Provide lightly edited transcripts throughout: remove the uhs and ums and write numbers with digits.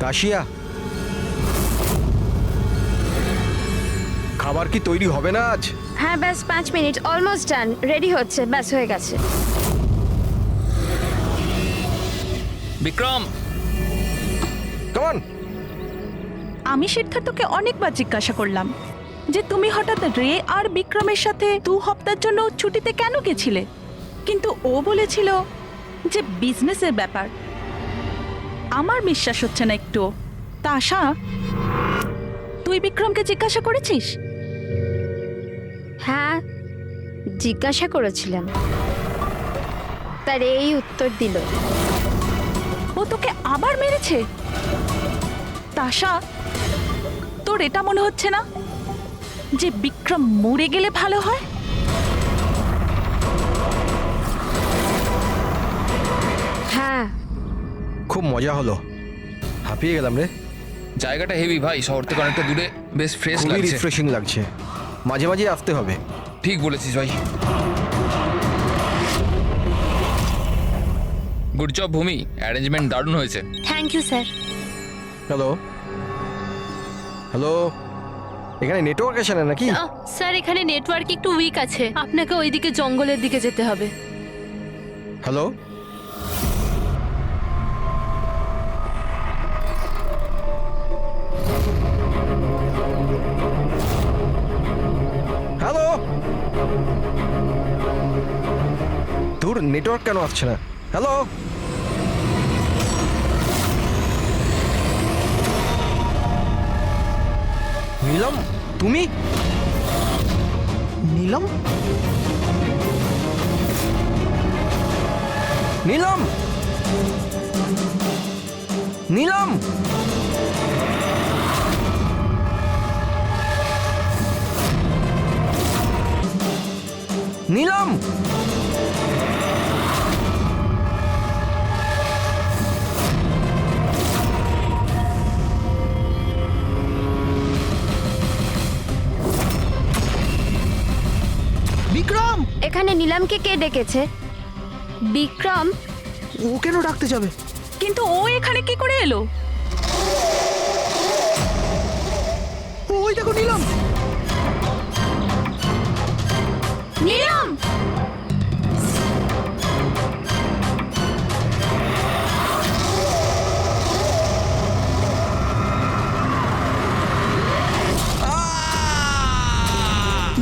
Russia, খাবার কি তৈরি হবে না আজ? হ্যাঁ ব্যাস 5 মিনিট, অলমোস্ট ডান, রেডি হচ্ছে, ব্যাস হয়ে গেছে। Vikram, come on. আমি সিদ্ধার্থকে অনেকবার জিজ্ঞাসা করলাম যে তুমি হঠাৎ রে আর বিক্রমের সাথে 2 সপ্তাহের জন্য ছুটিতে কেন গেছিলে, কিন্তু ও বলেছিল যে বিজনেসের ব্যাপার। আমার বিশ্বাস হচ্ছে না একটু। তা আশা, তুই বিক্রমকে জিজ্ঞাসা করেছিস? হ্যাঁ জিজ্ঞাসা করেছিলাম, তার এই উত্তর দিল। ও তোকে আবার মেরেছে? তাশা, তোর এটা মনে হচ্ছে না যে বিক্রম মরে গেলে ভালো হয়? হ্যাঁ খুব মজা হলো, হাঁপিয়ে গেলাম রে। জায়গাটা হেভি ভাই, শহর থেকে অনেকটা দূরে, বেশ ফ্রেশ খুবই লাগছে। রিফ্রেশিং লাগছে, মাঝে মাঝে আসতে হবে। ঠিক বলেছিস ভাই। গুড জব ভূমি, অ্যারেঞ্জমেন্ট দারুণ হয়েছে। Thank you sir. Hello hello, এখানে নেটওয়ার্ক আসে না নাকি? স্যার এখানে নেটওয়ার্ক একটু উইক আছে, আপনাকে ওইদিকে জঙ্গলের দিকে যেতে হবে। হ্যালো, হ্যালো, দূর নেটওয়ার্ক কেন আসছে না? হ্যালো, নীলম, তুমি? নীলম, নীলম, নীলম, নীলম, বিক্রম! এখানে নিলামকে কে ডেকেছে? বিক্রম? ও কেন ডাকতে যাবে? কিন্তু ও এখানে কি করে এলো? ওই দেখো নিলাম। নিলাম!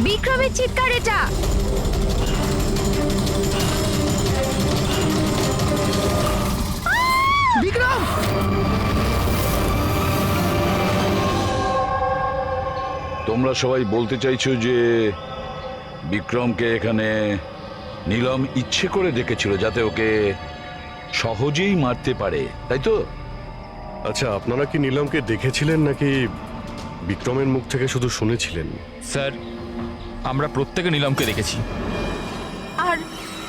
বিক্রমের চিৎকার এটা। বিক্রম! তোমরা সবাই বলতে চাইছো যে বিক্রমকে এখানে নীলম ইচ্ছে করে ডেকেছিল যাতে ওকে সহজেই মারতে পারে, তাই তো? আচ্ছা, আপনারা কি নীলমকে দেখেছিলেন নাকি বিক্রমের মুখ থেকে শুধু শুনেছিলেন? স্যার, আমরা প্রত্যেকে নিলামকে দেখেছি। আর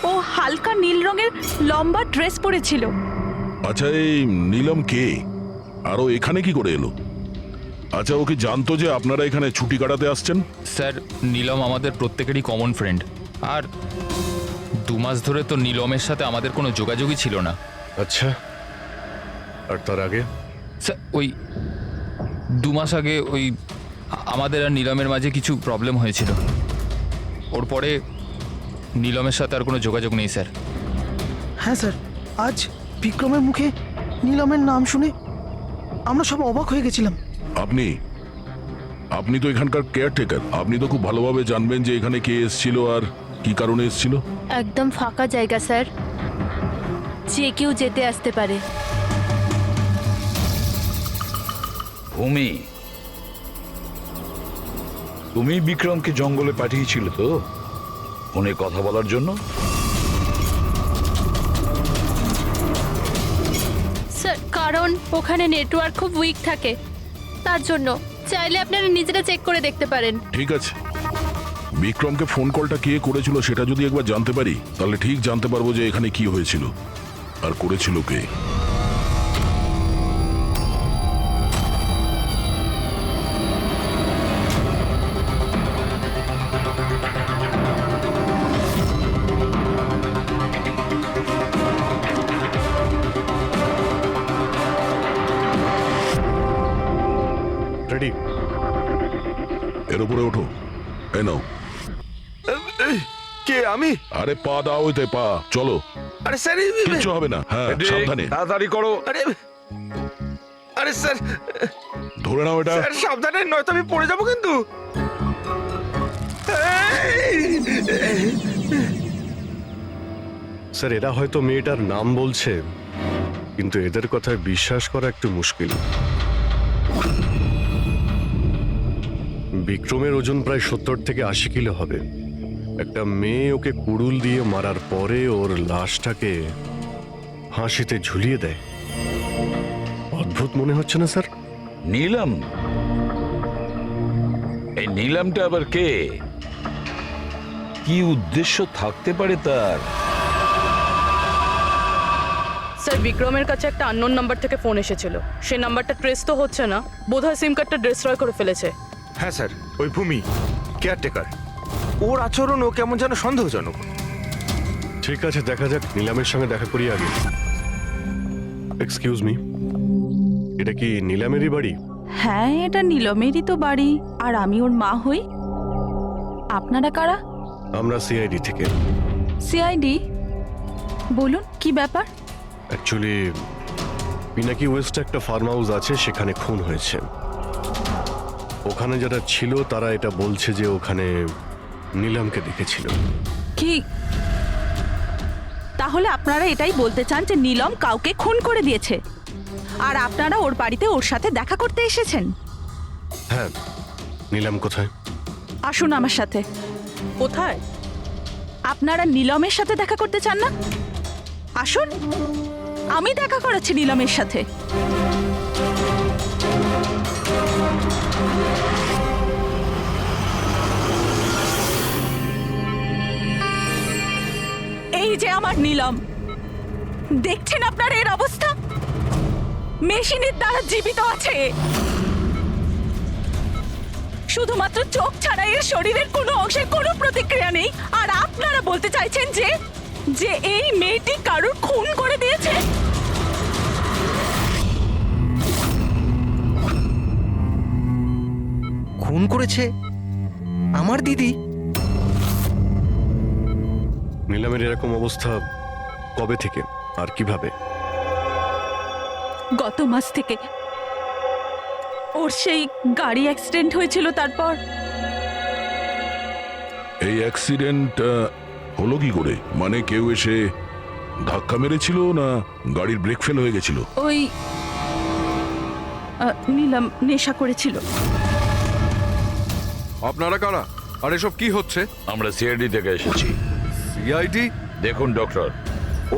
ও হালকা নীল রঙের লম্বা ড্রেস পরেছিল। আচ্ছা, এই নীলম কে, আর ও এখানে কি করে এলো? আচ্ছা, ও কি জানতো যে আপনারা এখানে ছুটি কাটাতে আসছেন? স্যার, নীলম আমাদের প্রত্যেকেরই কমন ফ্রেন্ড, আর 2 মাস ধরে তো নীলমের সাথে আমাদের কোনো যোগাযোগই ছিল না। আচ্ছা, আর তার আগে? স্যার, ওই 2 মাস আগে ওই আমাদের আর নীলমের মাঝে কিছু প্রবলেম হয়েছিল। ওর পরে নীলমের সাথে আর কোনো যোগাযোগ নেই স্যার। হ্যাঁ স্যার, আজ বিক্রমের মুখে নিলামের নাম শুনে আমরা সব অবাক হয়ে গেছিলাম। আপনি তো এখানকার কেয়ারটেকার, আপনি তো খুব ভালোভাবে জানবেন যে এখানে কে এসেছিল আর কি কারণে এসেছিল। একদম ফাঁকা জায়গা স্যার, যে কেউ যেতে আসতে পারে। ভূমি, তুমি বিক্রমকে জঙ্গলে পাঠিয়েছিলে তো ফোনে কথা বলার জন্য? স্যার কারণ ওখানে নেটওয়ার্ক খুব উইক থাকে, তার জন্য। চাইলে আপনারা নিজেরা চেক করে দেখতে পারেন। ঠিক আছে, বিক্রমকে ফোন কলটা কে করেছিল সেটা যদি একবার জানতে পারি তাহলে ঠিক জানতে পারবো যে এখানে কি হয়েছিল আর করেছিল কে। রেডি? এর উপরে ওঠো। এই নাও। কে আমি? আরে পা দাও, ওইতে পা। চলো, আরে স্যার কিচ্ছু হবে না। হ্যাঁ, সাবধানে তাড়াতাড়ি করো। আরে আরে স্যার ধরে নাও এটা। স্যার সাবধানে, নয়তো আমি পড়ে যাবো কিন্তু। স্যার এরা হয়তো মেয়েটার নাম বলছে, কিন্তু এদের কথায় বিশ্বাস করা একটু মুশকিল। বিক্রমের ওজন প্রায় 70 থেকে 80 কিলো হবে। একটা মেয়ে ওকে কুড়ুল দিয়ে মারার পরে ওর লাশটাকে হাসিতে ঝুলিয়ে দেয়। অদ্ভুত মনে হচ্ছে না স্যার? নীলম? এই নীলমটা আবার কে? কি উদ্দেশ্য থাকতে পারে তার? স্যার বিক্রমের কাছে একটা আননোন নাম্বার থেকে ফোন এসেছিল। সেই নাম্বারটা ট্রেস তো হচ্ছে না, বোধহয় সিম কার্ডটা ডিস্ট্রয় করে ফেলেছে। হ্যাঁ স্যার, ওই ভূমি কেয়ারটেকার, ওর আচরণও কেমন যেন সন্দেহজনক। ঠিক আছে, দেখা যাক। নিলামের সঙ্গে দেখা করি আগে। এক্সকিউজ মি, এটা কি নিলামেরই বাড়ি? হ্যাঁ, এটা নীলমেরই তো বাড়ি, আর আমি ওর মা হই। আপনারা কারা? আমরা সিআইডি থেকে। সিআইডি? বলুন কি ব্যাপার? অ্যাকচুয়ালি পিনাকি ওয়েস্টে একটা ফার্ম হাউস আছে, সেখানে খুন হয়েছে। ওখানে যারা ছিল তারা এটা বলছে যে ওখানে নিলামকে দেখেছিল। কি? তাহলে আপনারা এটাই বলতে চান যে নীলম কাউকে খুন করে দিয়েছে, আর আপনারা ওর বাড়িতে ওর সাথে দেখা করতে এসেছেন? হ্যাঁ। নিলাম কোথায়? আসুন আমার সাথে। কোথায়? আপনারা নীলমের সাথে দেখা করতে চান না? আসুন, আমি দেখা করাচ্ছি নীলমের সাথে। এই যে আমার নীলম, দেখছেন আপনারা এর অবস্থা? মেশিনের দ্বারা জীবিত আছে, শুধুমাত্র চোখ ছাড়া এর শরীরের কোনো অংশের কোনো প্রতিক্রিয়া নেই। আর আপনারা বলতে চাইছেন যে যে এই মেয়েটি কারোর খুন করে দিয়েছে? খুন করেছে আমার দিদি? নিলামের এরকম অবস্থা কবে থেকে আর কিভাবে? গত মাস থেকে। ওর সেই গাড়ি অ্যাক্সিডেন্ট হয়েছিল, তারপর। এই অ্যাক্সিডেন্ট হলো কি করে? মানে কেউ এসে ধাক্কা মেরেছিল, না গাড়ির ব্রেক ফেল হয়ে গেছিল? ওই নীলম নেশা করেছিল। আপনারা কারা? আর এসব কি হচ্ছে? আমরা সিআইডি থেকে এসেছি। সিআইডি? দেখুন ডক্টর,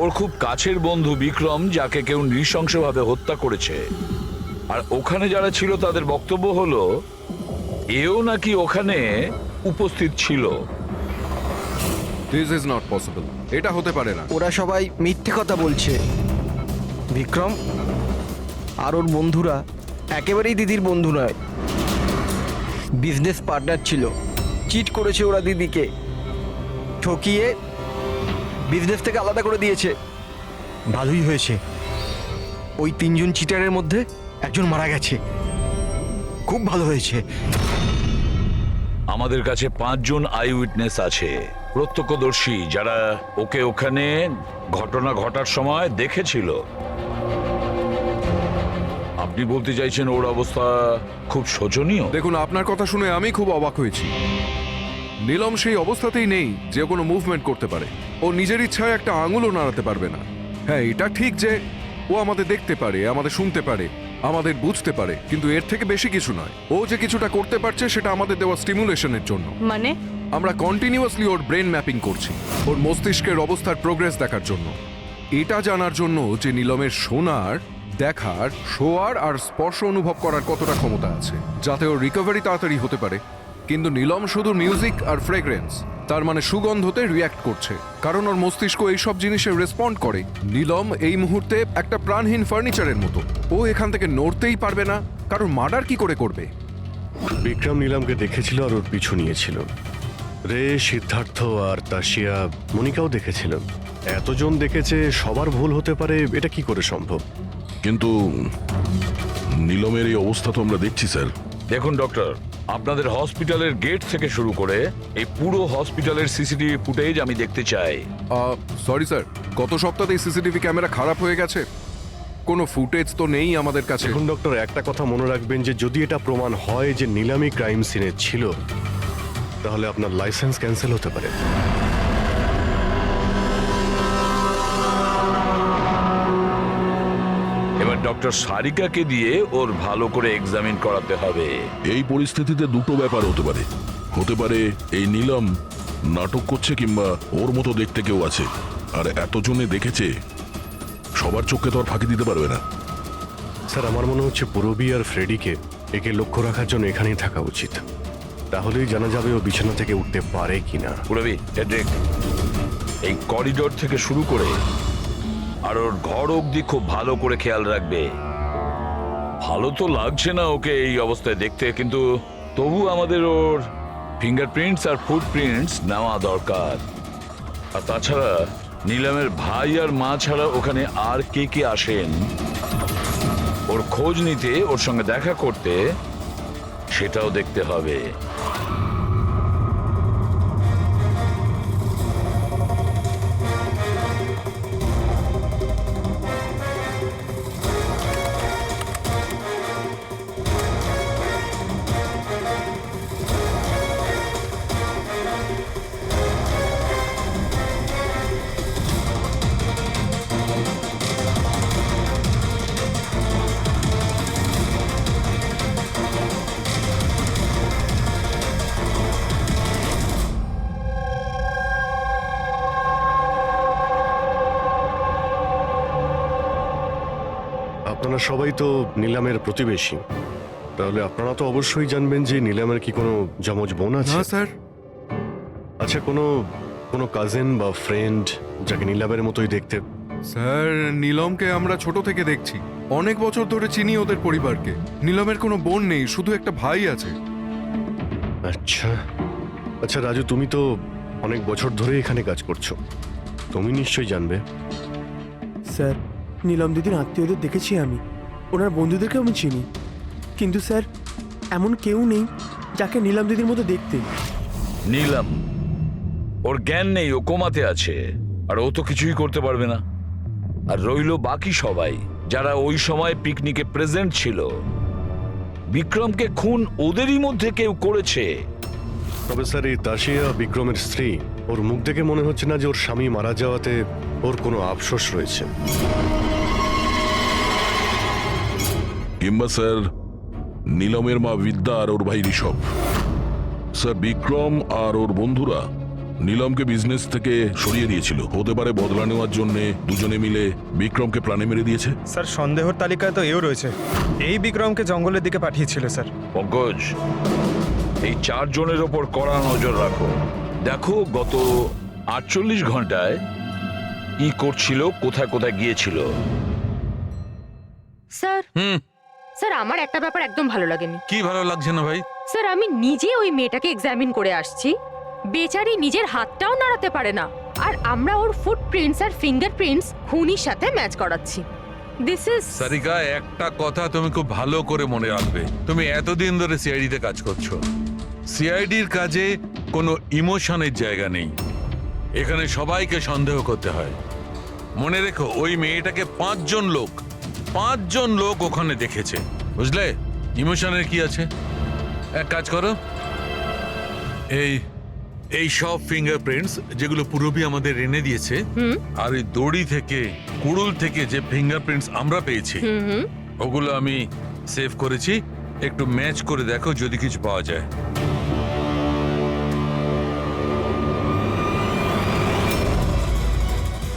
ওর খুব কাছের বন্ধু বিক্রম, যাকে কেউ নৃশংসভাবে হত্যা করেছে। আর ওখানে যারা ছিল তাদের বক্তব্য হলো এও নাকি ওখানে উপস্থিত ছিল। দিস ইজ নট পসিবল, এটা হতে পারে না। ওরা সবাই মিথ্যে কথা বলছে। বিক্রম আর ওর বন্ধুরা একেবারেই দিদির বন্ধু নয়, বিজনেস পার্টনার ছিল। চিট করেছে ওরা দিদিকে, ঠকিয়ে বিজনেস থেকে আলাদা করে দিয়েছে। ভালোই হয়েছে, ওই 3 জন চিটারের মধ্যে একজন মারা গেছে। খুব ভালো হয়েছে। আমাদের কাছে 5 জন আই উইটনেস আছে, প্রত্যক্ষদর্শী, যারা ওকে ওখানে ঘটনা ঘটার সময় দেখেছিল। আপনি বলতে চাইছেন ওর অবস্থা খুব শোচনীয়? দেখুন, আপনার কথা শুনে আমি খুব অবাক হয়েছি। নীলম সেই অবস্থাতেই নেই যে কোনো মুভমেন্ট করতে পারে। ও নিজের ইচ্ছায় একটা আঙুলও নাড়াতে পারবে না। হ্যাঁ, এটা ঠিক যে ও আমাদের দেখতে পারে, আমাদের শুনতে পারে, আমাদের বুঝতে পারে, কিন্তু এর থেকে বেশি কিছু নয়। ও যে কিছুটা করতে পারছে সেটা আমাদের দেওয়া স্টিমুলেশনের জন্য। মানে? আমরা কন্টিনিউয়াসলি ওর ব্রেন ম্যাপিং করছি, ওর মস্তিষ্কের অবস্থার প্রোগ্রেস দেখার জন্য। এটা জানার জন্য যে নীলমের শোনার, দেখার, শোয়ার আর স্পর্শ অনুভব করার কতটা ক্ষমতা আছে, যাতে ওর রিকভারি তাড়াতাড়ি হতে পারে। কিন্তু নীলম শুধু মিউজিক আর ফ্রেগ্রেন্স, তার মানে সুগন্ধতে রিয়্যাক্ট করছে, কারণ ওর মস্তিষ্ক এইসব জিনিসে রেসপন্ড করে। নীলম এই মুহূর্তে একটা প্রাণহীন ফার্নিচারের মতো। ও এখান থেকে নড়তেই পারবে না, কারণ মার্ডার কি করে করবে? বিক্রম নিলামকে দেখেছিল আর ওর পিছু নিয়েছিল। রে, সিদ্ধার্থ আর তাশিয়া, মনিকাও দেখেছিল। এতজন দেখেছে, সবার ভুল হতে পারে, এটা কি করে সম্ভব? কিন্তু নীলমের এই অবস্থা তো আমরা দেখছি স্যার। দেখুন ডক্টর, আপনাদের হসপিটালের গেট থেকে শুরু করে এই পুরো হসপিটালের সিসিটিভি ফুটেজ আমি দেখতে চাই। সরি স্যার, গত সপ্তাহে সিসিটিভি ক্যামেরা খারাপ হয়ে গেছে, কোনো ফুটেজ তো নেই আমাদের কাছে। দেখুন ডক্টর, একটা কথা মনে রাখবেন যে যদি এটা প্রমাণ হয় যে নিলামি ক্রাইম সিনে ছিল, তাহলে আপনার লাইসেন্স ক্যান্সেল হতে পারে। এবার ডক্টর সারিকাকে দিয়ে ওর ভালো করে এক্সামিন করাতে হবে। এই পরিস্থিতিতে দুটো ব্যাপার হতে পারে। হতে পারে এই নীলম নাটক করছে, কিংবা ওর মতো দেখতে কেউ আছে, আর এতজনে দেখেছে, সবার চোখে তো আর ফাঁকি দিতে পারবে না। স্যার, আমার মনে হচ্ছে পুরবি আর ফ্রেডিকে একে লক্ষ্য রাখার জন্য এখানেই থাকা উচিত। তাহলেই জানা যাবে ও বিছানা থেকে উঠতে পারে কিনা। পুরবি, হেড্রিক, এই করিডোর থেকে শুরু করে আর ওর ঘর অবধি খুব ভালো করে খেয়াল রাখবে। ভালো তো লাগছে না ওকে এই অবস্থায় দেখতে, কিন্তু তবু আমাদের ওর ফিঙ্গারপ্রিন্টস আর ফুটপ্রিন্টস নেওয়া দরকার। আর তাছাড়া নীলামের ভাই আর মা ছাড়া ওখানে আর কে কে আসেন ওর খোঁজ নিতে, ওর সঙ্গে দেখা করতে, সেটাও দেখতে হবে। আপনারা সবাই তো নিলামের প্রতিবেশী, তাহলে আপনারা তো অবশ্যই জানবেন যে নিলামের কি কোনো যমজ বোন আছে? না স্যার। আচ্ছা, কোনো কোনো কাজিন বা ফ্রেন্ড যাকে নিলামের মতোই দেখতে? স্যার, নীলমকে আমরা ছোট থেকে দেখছি, অনেক বছর ধরে চিনি ওদের পরিবারকে। নীলমের কোনো বোন নেই, শুধু একটা ভাই আছে। আচ্ছা আচ্ছা রাজু, তুমি তো অনেক বছর ধরে এখানে কাজ করছো, তুমি নিশ্চয়ই জানবে। স্যার, নীলম দিদির আত্মীয়দের দেখেছি আমি, ওনার বন্ধুদেরকেও আমি চিনি, কিন্তু স্যার এমন কেউ নেই যাকে নীলম দিদির মতো দেখতে। নীলম, ওর জ্ঞান নেই, ও কোমাতে আছে, আর ও তো কিছুই করতে পারবে না। আর রইল বাকি সবাই যারা ওই সময় পিকনিকে প্রেজেন্ট ছিল। বিক্রমকে খুন ওদেরই মধ্যে কেউ করেছে। তবে স্যার, এই তাসিয়া বিক্রমের স্ত্রী, ওর মুখ দেখে মনে হচ্ছে না যে ওর স্বামী মারা যাওয়াতে ওর কোনো আফসোস রয়েছে। কিংবা স্যার নীলমের মা বিদ্যা আর ওর ভাই ঋষভ। স্যার, বিক্রম আর ওর বন্ধুরা নীলমকে বিজনেস থেকে সরিয়ে দিয়েছিল। হতে পারে বদলা নেওয়ার জন্য দুজনে মিলে বিক্রমকে প্রাণে মেরে দিয়েছে। স্যার, সন্দেহর তালিকায় তো এও রয়েছে, এই বিক্রমকে জঙ্গলের দিকে পাঠিয়েছিল স্যার। পঙ্কজ, এই 4 জনের ওপর কড়া নজর রাখো। দেখো গত 48 ঘন্টায় কি করছিল, কোথায় কোথায় গিয়েছিল। স্যার, স্যার আমার একটা ব্যাপার একদম ভালো লাগেনি। কি ভালো লাগছে না ভাই? স্যার, আমি নিজে ওই মেয়েটাকে এক্সামিন করে আসছি, বেচারি নিজের হাতটাও নাড়াতে পারে না, আর আমরা ওর ফুটপ্রিন্টস আর ফিঙ্গারপ্রিন্টস খুনির সাথে ম্যাচ করাচ্ছি। দিস ইজ সারিকা, একটা কথা তুমি খুব ভালো করে মনে রাখবে, তুমি এতদিন ধরে সিআইডিতে কাজ করছো। সিআইডির কাজে কোনো ইমোশনের জায়গা নেই, এখানে সবাইকে সন্দেহ করতে হয়। মনে রেখো, ওই মেয়েটাকে 5 জন লোক ওখানে দেখেছে, বুঝলে? ইমোশনের কি আছে? এক কাজ করো, এই সব ফিঙ্গারপ্রিন্টস যেগুলো পুরবি আমাদের এনে দিয়েছে, আর ওই দড়ি থেকে, কুড়ুল থেকে যে ফিঙ্গারপ্রিন্টস আমরা পেয়েছি, ওগুলো আমি সেভ করেছি। একটু ম্যাচ করে দেখো যদি কিছু পাওয়া যায়।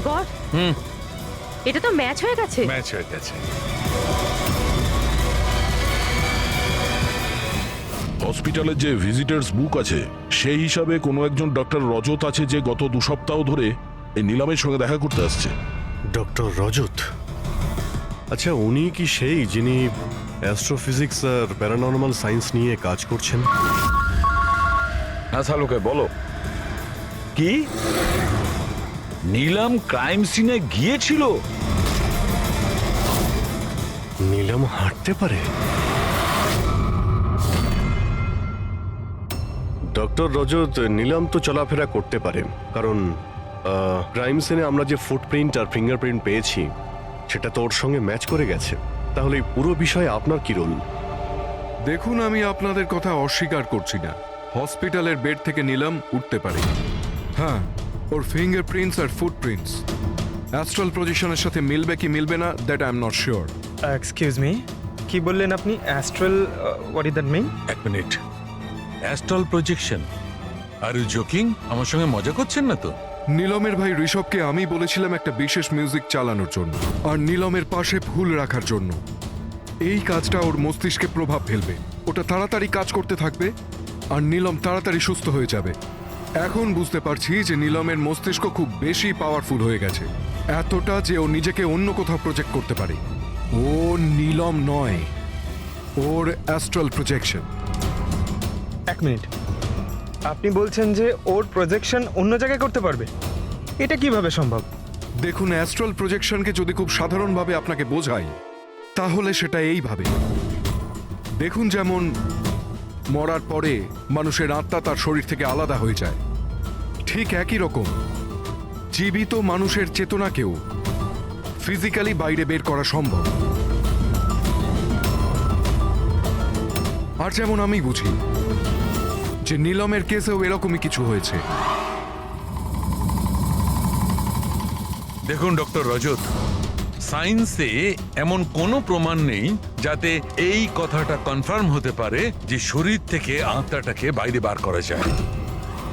গড, এটা তো ম্যাচ হয়ে গেছে। ম্যাচ হয়ে গেছে। হসপিটালের যে ভিজিটার্স বুক আছে, সেই হিসাবে কোনো একজন ডক্টর রজত আছে যে গত 2 সপ্তাহ ধরে এই নিলামের সঙ্গে দেখা করতে আসছে। ডক্টর রজত? আচ্ছা, উনি কি সেই যিনি অ্যাস্ট্রোফিজিক্স আর প্যারানর্মাল সায়েন্স নিয়ে কাজ করছেন? হ্যাঁ সালুকে বলো, কি নীলম ক্রাইম সিনে গিয়েছিল? নীলম হাঁটতে পারে? ডক্টর রজত, নীলাম তো চলাফেরা করতে পারে, কারণ ক্রাইম সিনে আমরা যে ফুটপ্রিন্ট আর ফিঙ্গারপ্রিন্ট পেয়েছি সেটা তো ওর সঙ্গে ম্যাচ করে গেছে। তাহলে এই পুরো বিষয়ে আপনার কি রোল? দেখুন, আমি আপনাদের কথা অস্বীকার করছি না। হসপিটালের বেড থেকে নীলাম উঠতে পারে। হ্যাঁ, ওর ফিঙ্গারপ্রিন্টস আর ফুটপ্রিন্টস অ্যাস্ট্রাল প্রজেকশনের সাথে মিলবে কি মিলবে না, that I am not sure. Excuse me, কি বললেন আপনি? Astral, what is that mean? এক minute, astral projection? Are you joking? আমার সঙ্গে মজা করছেন না তো? নীলমের ভাই ঋষভকে আমি বলেছিলাম একটা বিশেষ মিউজিক চালানোর জন্য আর নীলমের পাশে ফুল রাখার জন্য। এই কাজটা ওর মস্তিষ্কে প্রভাব ফেলবে, ওটা তাড়াতাড়ি কাজ করতে থাকবে আর নীলম তাড়াতাড়ি সুস্থ হয়ে যাবে। এখন বুঝতে পারছি যে নীলমের মস্তিষ্ক খুব বেশি পাওয়ারফুল হয়ে গেছে, এতটা যে ও নিজেকে অন্য কোথাও প্রজেক্ট করতে পারে। ও নীলম নয়, ওর অ্যাস্ট্রাল প্রজেকশন। এক মিনিট, আপনি বলছেন যে ওর প্রজেকশন অন্য জায়গায় করতে পারবে? এটা কিভাবে সম্ভব? দেখুন, অ্যাস্ট্রাল প্রজেকশনকে যদি খুব সাধারণভাবে আপনাকে বোঝাই তাহলে সেটা এইভাবে। দেখুন, যেমন মরার পরে মানুষের আত্মা তার শরীর থেকে আলাদা হয়ে যায়, ঠিক একই রকম জীবিত মানুষের চেতনাকেও ফিজিক্যালি বাইরে বের করা সম্ভব। আর যেমন আমি বুঝি যে নীলমের কেসেও এরকমই কিছু হয়েছে। দেখুন ডক্টর রজত, সায়েন্সে এমন কোনো প্রমাণ নেই যাতে এই কথাটা কনফার্ম হতে পারে যে শরীর থেকে আত্মাটাকে বাইরে বার করা যায়।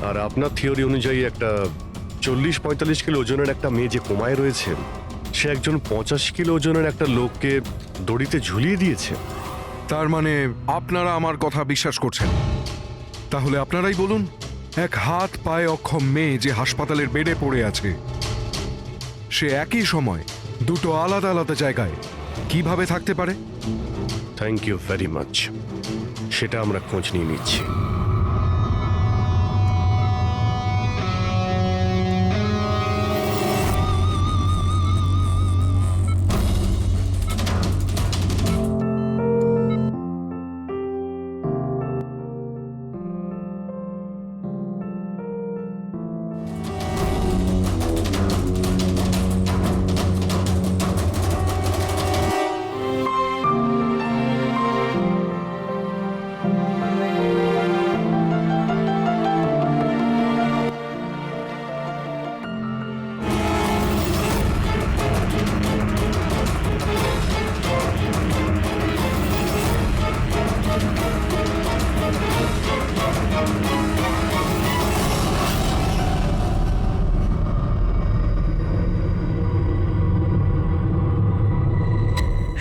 আর আপনার থিওরি অনুযায়ী একটা 40-45 কিলো ওজনের একটা মেয়ে যে কোমায় রয়েছে, সে একজন 85 কিলো ওজনের একটা লোককে দড়িতে ঝুলিয়ে দিয়েছে। তার মানে আপনারা আমার কথা বিশ্বাস করছেন? তাহলে আপনারাই বলুন, এক হাত পায়ে অক্ষম মেয়ে যে হাসপাতালের বেডে পড়ে আছে, সে একই সময় দুটো আলাদা আলাদা জায়গায় কিভাবে থাকতে পারে? থ্যাংক ইউ ভেরি মাচ, সেটা আমরা খোঁজ নিয়ে নিচ্ছি।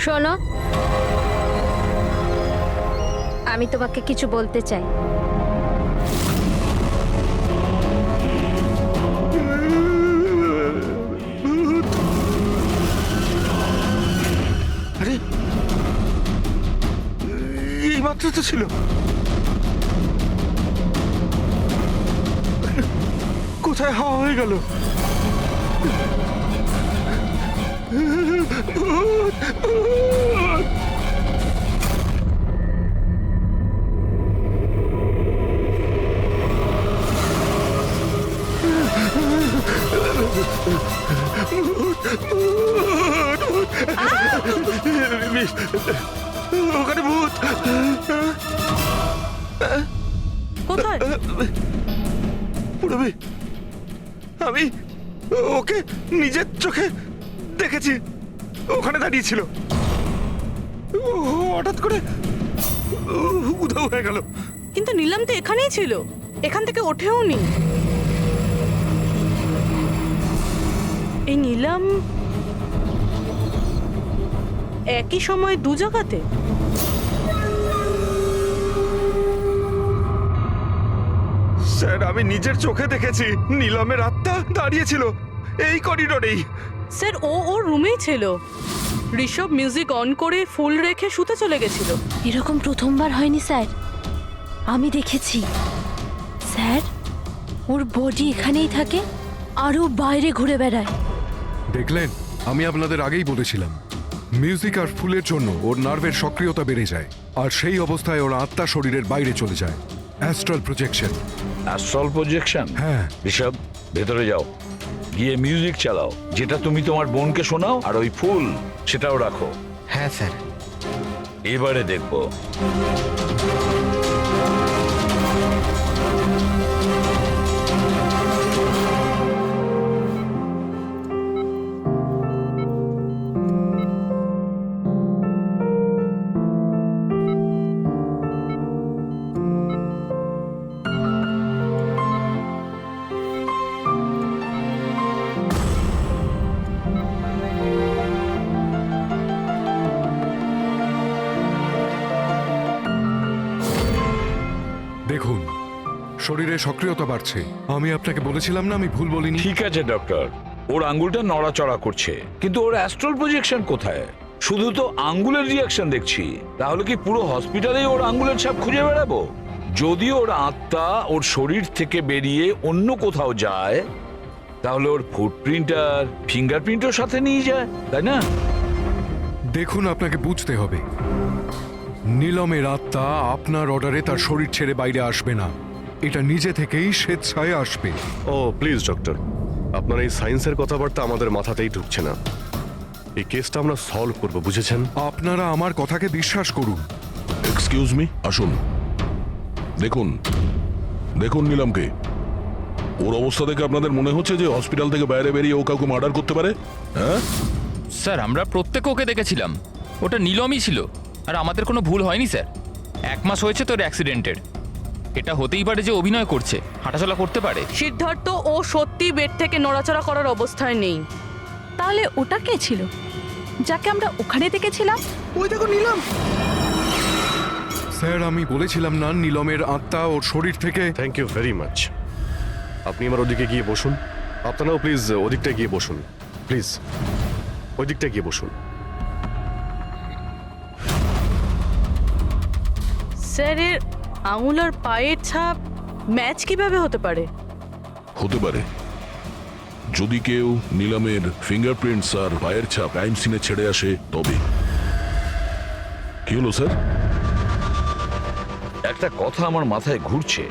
শোনো, আমি তোমাকে কিছু বলতে চাই। আরে এই মাত্র তো ছিল। কোথায় হাওয়া হয়ে গেল? ওখানে ভূত। কোথায়? পুরবি, আমি ওকে নিজের চোখে দেখেছি, ওখানে দাঁড়িয়ে ছিল। হঠাৎ করে উধাও হয়ে গেল। কিন্তু নীলম তো এখানেই ছিল, এখান থেকে ওঠেও নি। এই নীলম একই সময় দু জায়গাতে? স্যার, আমি নিজের চোখে দেখেছি নীলমের আত্মা দাঁড়িয়েছিল এই করিডোরেই। স্যার, ওর রুমেই ছিল। ঋষভ মিউজিক অন করে ফুল রেখে শুতে চলে গেছিল। এরকম প্রথমবার হয়নি স্যার, আমি দেখেছি। স্যার, ওর বডি এখানেই থাকে আর ও বাইরে ঘুরে বেড়ায়। দেখলেন, আমি আপনাদের আগেই বলেছিলাম, মিউজিক আর ফুলের জন্য ওর নার্ভের সক্রিয়তা বেড়ে যায় আর সেই অবস্থায় ওর আত্মা শরীরের বাইরে চলে যায়। Astral projection. Astral projection? হ্যাঁ। ঋষভ, ভেতরে যাও, গিয়ে মিউজিক চালাও, যেটা তুমি তোমার বোনকে শোনাও, আর ওই ফুল সেটাও রাখো। হ্যাঁ স্যার। এবারে দেখবো। দেখুন, শরীরে সক্রিয়তা বাড়ছে। আমি আপনাকে বলেছিলাম না আমি ভুল বলিনি? ঠিক আছে ডক্টর, ওর আঙ্গুলটা নড়াচড়া করছে, কিন্তু ওর অ্যাস্ট্রাল প্রজেকশন কোথায়? শুধু তো আঙ্গুলের রিয়াকশন দেখছি। তাহলে কি পুরো হসপিটালেই ওর আঙ্গুলের ছাপ খুঁজে বেড়াবো? যদি ওর আত্মা ওর শরীর থেকে বেরিয়ে অন্য কোথাও যায়, তাহলে ওর ফুটপ্রিন্ট আর ফিঙ্গারপ্রিন্টও সাথে নিয়ে যায়, তাই না? দেখুন, আপনাকে বুঝতে হবে, নীলমের আত্মা আপনার অর্ডারে তার শরীর ছেড়ে বাইরে আসবে না। এটা নিজে থেকেই স্বেচ্ছায় আসবে। ও প্লিজ ডক্টর, আপনার এই সায়েন্সের কথাবার্তা আমাদের মাথাতেই ঢুকছে না। এই কেসটা আমরা সলভ করব, বুঝেছেন? আপনারা আমার কথাকে বিশ্বাস করুন। এক্সকিউজ মি, আসুন। দেখুন দেখুন নিলামকে। ওর অবস্থা দেখে আপনাদের মনে হচ্ছে যে হসপিটাল থেকে বাইরে বেরিয়ে ও কাউকে মার্ডার করতে পারে? হ্যাঁ স্যার, আমরা প্রত্যেকে ওকে দেখেছিলাম। ওটা নীলমই ছিল, আর আমাদের কোনো ভুল হয়নি স্যার। 1 মাস হয়েছে তোর অ্যাক্সিডেন্টের। এটা হতেই পারে যে অভিনয় করছে, হাঁটাচলা করতে পারে। সিদ্ধার্থ ও সত্যি বেড থেকে নড়াচড়া করার অবস্থায় নেই। তাহলে ওটা কে ছিল যাকে আমরা ওখানে দেখেছিলাম? ওই দেখো নিলাম। স্যার, আমি বলেছিলাম না নীলমের আত্মা ওর শরীর থেকে। Thank you very much. আপনি আমার ওদিকে গিয়ে বসুন। আপনারাও প্লিজ ওদিকটা গিয়ে বসুন, প্লিজ ওই দিকটা গিয়ে বসুন। স্যার, এর আঙুল আর পায়ের ছাপ ম্যাচ কিভাবে হতে পারে? হতে পারে যদি কেউ নিলামের ফিঙ্গারপ্রিন্টস আর পায়ের ছাপ ক্রাইম সিনে ছেড়ে আসে তবে। কি হলো স্যার? একটা কথা আমার মাথায় ঘুরছে।